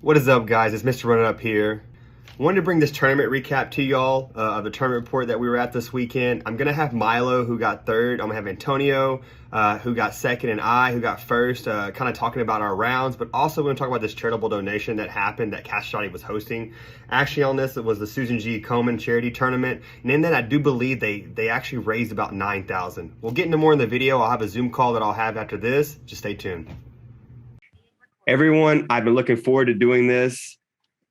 What is up, guys? It's Mr. Run It Up here. Wanted to bring this tournament recap to y'all of the tournament report that we were at this weekend. I'm going to have Milo, who got third. I'm going to have Antonio, who got second, and I, who got first, kind of talking about our rounds, but also we're going to talk about this charitable donation that happened that Castrati was hosting. Actually, on this, it was the Susan G Komen charity tournament, and in that, I do believe they actually raised about $9,000. We'll get into more in the video. I'll have a Zoom call that I'll have after this. Just stay tuned. Everyone, I've been looking forward to doing this.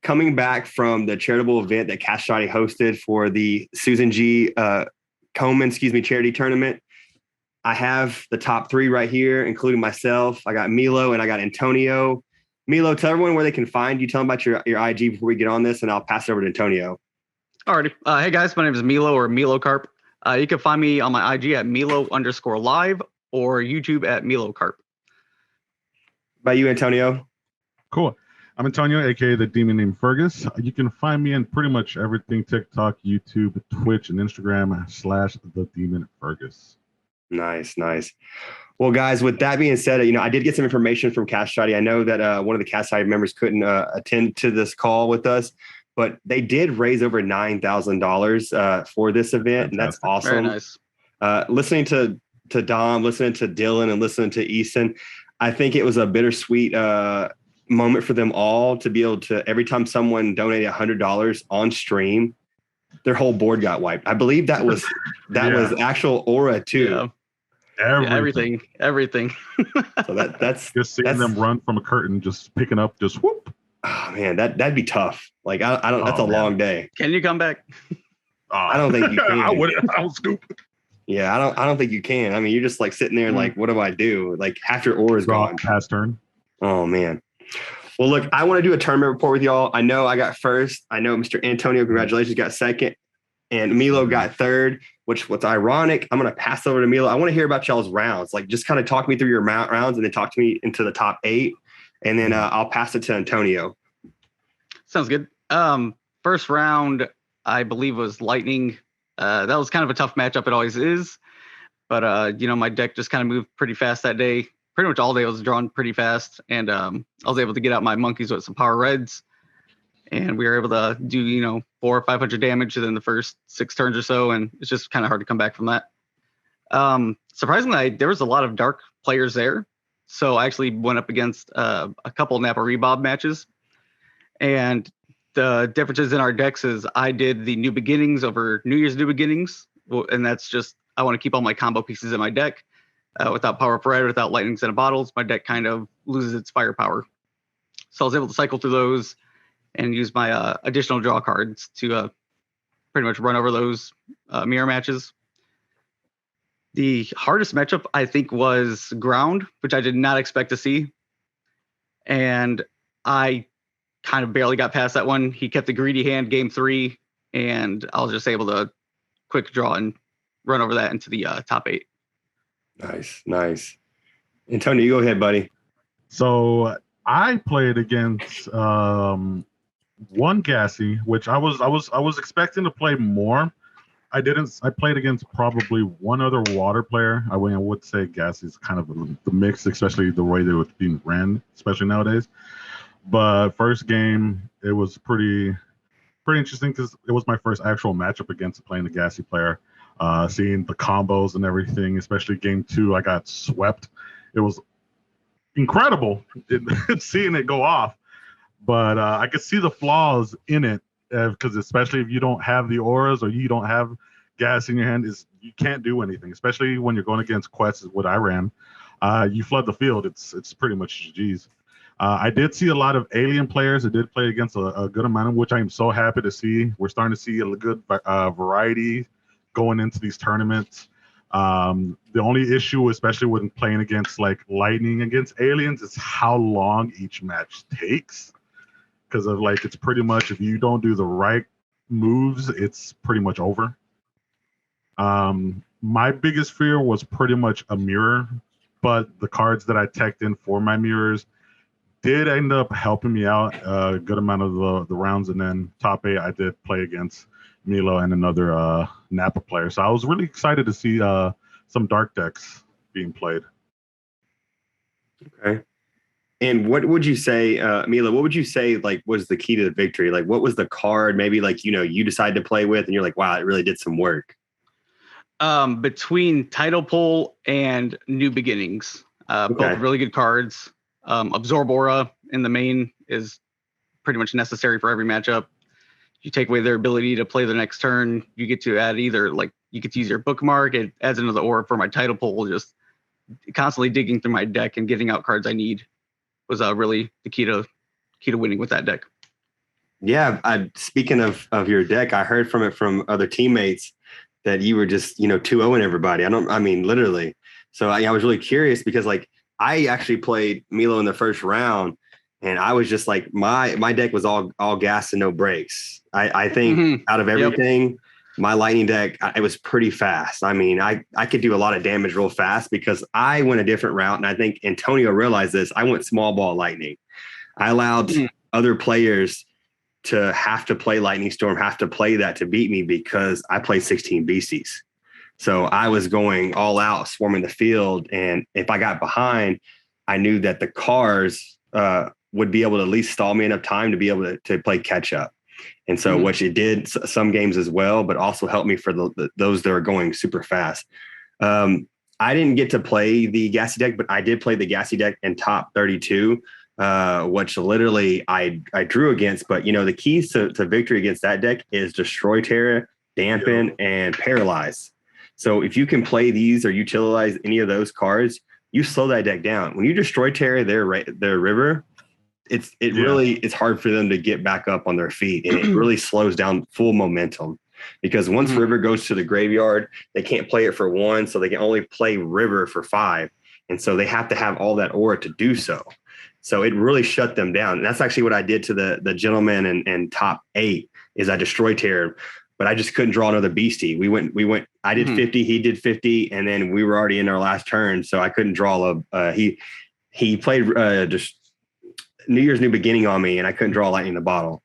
Coming back from the charitable event that Castrati hosted for the Susan G Komen, charity tournament, I have the top three right here, including myself. I got Milo and I got Antonio. Milo, tell everyone where they can find you. Tell them about your IG before we get on this, and I'll pass it over to Antonio. Alrighty. Hey guys, my name is Milo or Milo Carp. You can find me on my IG at Milo_live or YouTube at Milo Carp. By you, Antonio. Cool. I'm Antonio, aka the Demon named Fergus. You can find me in pretty much everything: TikTok, YouTube, Twitch, and Instagram / the Demon Fergus. Nice. Well, guys, with that being said, I did get some information from Castrati. I know that one of the Castrati members couldn't attend to this call with us, but they did raise over $9,000 for this event, and that's awesome. Very nice. Listening to Dom, listening to Dylan, and listening to Easton, I think it was a bittersweet moment for them all to be able to, every time someone donated $100 on stream, their whole board got wiped. I believe that was was actual aura too. Yeah. Everything. So that's just seeing them run from a curtain, just picking up, just whoop. Oh man, that'd be tough. Like I don't. That's a long day. Can you come back? I don't think you can. I'll scoop. Yeah, I don't think you can. I mean, you're just like sitting there, like, what do I do? Like half your aura is gone. Pass turn. Oh man. Well, look, I want to do a tournament report with y'all. I know I got first. I know Mr. Antonio, congratulations, got second. And Milo got third, what's ironic. I'm going to pass over to Milo. I want to hear about y'all's rounds. Like, just kind of talk me through your rounds and then talk to me into the top 8. And then I'll pass it to Antonio. Sounds good. First round, I believe, was Lightning. That was kind of a tough matchup. It always is. But, my deck just kind of moved pretty fast that day. Pretty much all day was drawn pretty fast. And I was able to get out my monkeys with some power reds. And we were able to do, 400 or 500 damage within the first 6 turns or so. And it's just kind of hard to come back from that. Surprisingly, there was a lot of dark players there. So I actually went up against a couple Napa Rebob matches. And the differences in our decks is I did the New Beginnings over New Year's New Beginnings. And that's just, I want to keep all my combo pieces in my deck. Without Power of Red, without Lightnings and Bottles, my deck kind of loses its firepower. So I was able to cycle through those and use my additional draw cards to pretty much run over those mirror matches. The hardest matchup, I think, was Ground, which I did not expect to see. And I kind of barely got past that one. He kept the greedy hand game 3, and I was just able to quick draw and run over that into the top 8. Nice. Antonio, you go ahead, buddy. So I played against one Gassy, which I was expecting to play more. I didn't. I played against probably one other water player. I would say Gassy's kind of the mix, especially the way they were being ran, especially nowadays. But first game, it was pretty interesting because it was my first actual matchup against playing the Gassy player. Seeing the combos and everything, especially game 2, I got swept. It was incredible seeing it go off, but I could see the flaws in it because especially if you don't have the auras or you don't have gas in your hand, you can't do anything, especially when you're going against quests, is what I ran. You flood the field, it's pretty much GG's. I did see a lot of alien players. I did play against a good amount of which I am so happy to see. We're starting to see a good variety going into these tournaments. The only issue, especially when playing against like Lightning against aliens, is how long each match takes. Because of it's pretty much, if you don't do the right moves, it's pretty much over. My biggest fear was pretty much a mirror, but the cards that I teched in for my mirrors did end up helping me out a good amount of the rounds. And then top 8, I did play against Milo and another Napa player. So I was really excited to see some dark decks being played. Okay. And what would you say, Mila, what would you say like was the key to the victory? Like what was the card maybe like, you decided to play with and you're like, wow, it really did some work. Between Title Pull and New Beginnings, both really good cards. Absorb Aura in the main is pretty much necessary for every matchup. You take away their ability to play the next turn, you get to add either like you get to use your bookmark. It adds another aura for my Title Pull. Just constantly digging through my deck and getting out cards I need was really the key to winning with that deck. Yeah, speaking of your deck, I heard from other teammates that you were just 2-0ing everybody. I mean literally. So I was really curious because like I actually played Milo in the first round, and I was just like my deck was all gas and no brakes. I think out of everything, my lightning deck, it was pretty fast. I mean, I could do a lot of damage real fast because I went a different route, and I think Antonio realized this. I went small ball lightning. I allowed other players to have to play Lightning Storm, have to play that to beat me because I played 16 beasties. So I was going all out, swarming the field. And if I got behind, I knew that the cars would be able to at least stall me enough time to be able to play catch up. And so which it did some games as well, but also helped me for those that are going super fast. I didn't get to play the gassy deck, but I did play the gassy deck in top 32. Which literally I drew against, but the keys to victory against that deck is Destroy Terra, Dampen, and Paralyze. So if you can play these or utilize any of those cards, you slow that deck down. When you Destroy Terra their river, it's hard for them to get back up on their feet, and it really slows down full momentum. Because once river goes to the graveyard, they can't play it for 1, so they can only play river for 5. And so they have to have all that aura to do so. So it really shut them down. And that's actually what I did to the gentleman and top 8 is I destroyed Terror, but I just couldn't draw another beastie. We went, I did 50, he did 50, and then we were already in our last turn. So I couldn't draw he played just New Year's New Beginning on me, and I couldn't draw Lightning in the Bottle.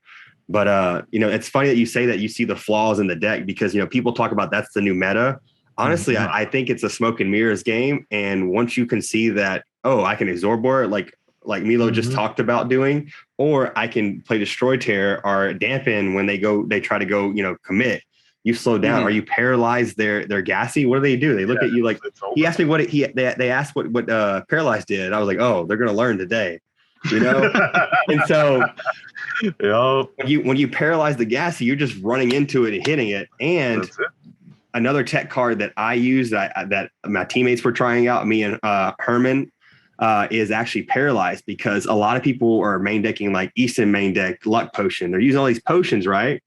But, it's funny that you say that you see the flaws in the deck because, people talk about that's the new meta. Honestly, I think it's a smoke and mirrors game. And once you can see that, I can absorb it like Milo just talked about doing, or I can play Destroy Terror or Dampen when they try to go, commit. You slow down. Are you paralyzed? They're gassy. What do? They look at you like he asked me they asked what paralyzed did. I was like, they're gonna learn today. And so when you paralyze the gassy, you're just running into it and hitting it. And another tech card that I use that my teammates were trying out, me and Herman, is actually paralyzed because a lot of people are main decking like Easton main deck luck potion. They're using all these potions, right?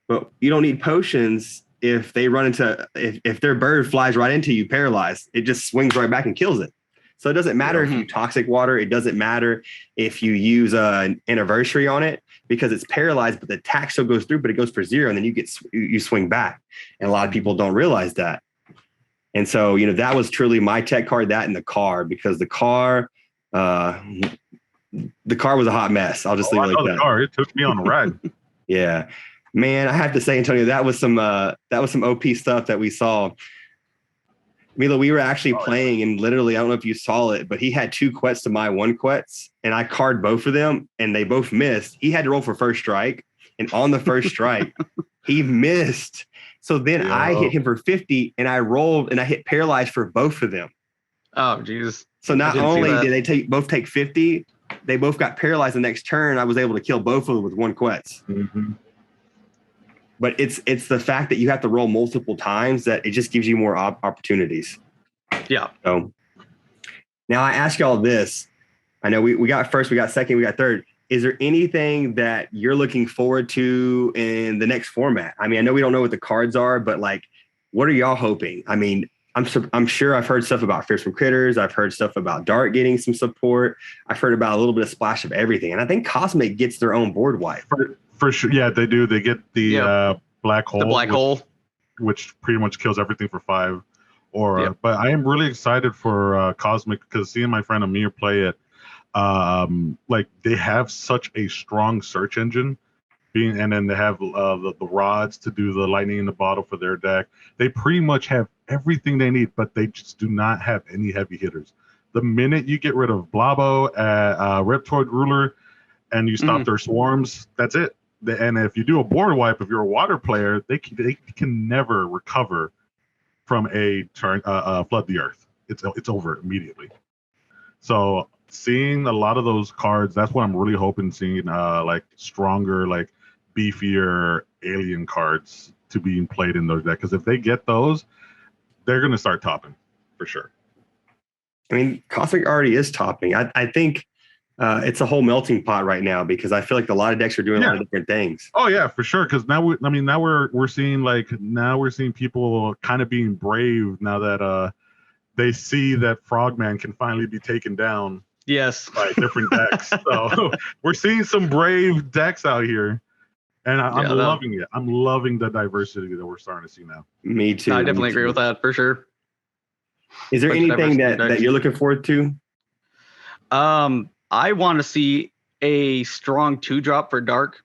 But you don't need potions if they run into if their bird flies right into you paralyzed. It just swings right back and kills it. So it doesn't matter if you toxic water. It doesn't matter if you use an anniversary on it because it's paralyzed, but the attack still goes through, but it goes for 0, and then you swing back. And a lot of people don't realize that. And so, that was truly my tech card, that and the car, because the car was a hot mess. I'll just leave it like that. Car. It took me on a ride. Yeah, man, I have to say, Antonio, that was some OP stuff that we saw. Milo, we were actually playing, and literally, I don't know if you saw it, but he had 2 quets to my 1 quets, and I carded both of them, and they both missed. He had to roll for first strike, and on the first strike, he missed. So then I hit him for 50, and I rolled, and I hit paralyzed for both of them. Oh, jeez. So not only did they both take 50, they both got paralyzed the next turn. I was able to kill both of them with 1 quets. But it's the fact that you have to roll multiple times that it just gives you more opportunities. Yeah. So now I ask y'all this. I know we got first, we got second, we got third. Is there anything that you're looking forward to in the next format? I mean, I know we don't know what the cards are, but like, what are y'all hoping? I mean, I'm sure I've heard stuff about Fearsome Critters. I've heard stuff about Dart getting some support. I've heard about a little bit of splash of everything. And I think Cosmic gets their own board wipe. For sure. Yeah, they do. They get the black hole. The black hole. Which pretty much kills everything for 5 aura. But I am really excited for Cosmic because seeing my friend Amir play it, like they have such a strong search engine. And then they have the rods to do the lightning in the bottle for their deck. They pretty much have everything they need, but they just do not have any heavy hitters. The minute you get rid of Blabo, Reptoid Ruler, and you stop their swarms, that's it. And if you do a board wipe, if you're a water player, they can never recover from a turn flood the earth. It's over immediately. So seeing a lot of those cards, that's what I'm really hoping seeing like stronger, like beefier alien cards to being played in those decks. Because if they get those, they're gonna start topping for sure. I mean, Cosmic already is topping. I think it's a whole melting pot right now because I feel like a lot of decks are doing a lot of different things. Oh yeah, for sure. Because now we're seeing people kind of being brave now that they see that Frogman can finally be taken down. Yes, by different decks. So we're seeing some brave decks out here, and I'm loving it. I'm loving the diversity that we're starting to see now. Me too. No, I definitely agree with that for sure. Is there anything that you're looking forward to? I want to see a strong 2-drop for Dark.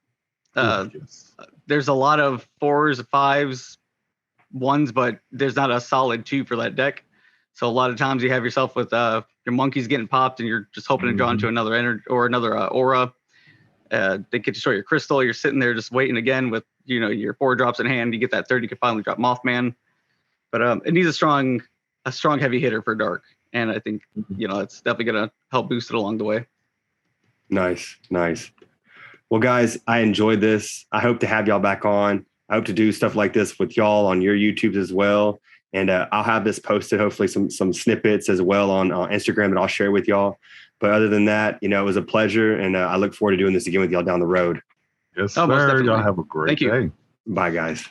Yes. There's a lot of 4s, 5s, 1s, but there's not a solid 2 for that deck. So a lot of times you have yourself with your monkeys getting popped, and you're just hoping to draw into another energy or another aura. They can destroy your crystal. You're sitting there just waiting again with your 4 drops in hand. You get that 3rd, you can finally drop Mothman. But it needs a strong heavy hitter for Dark, and I think it's definitely gonna help boost it along the way. Nice. Well, guys, I enjoyed this. I hope to have y'all back on. I hope to do stuff like this with y'all on your YouTubes as well. And I'll have this posted, hopefully some snippets as well on Instagram that I'll share with y'all. But other than that, it was a pleasure. And I look forward to doing this again with y'all down the road. Yes, sir. Y'all have a great day. Bye, guys.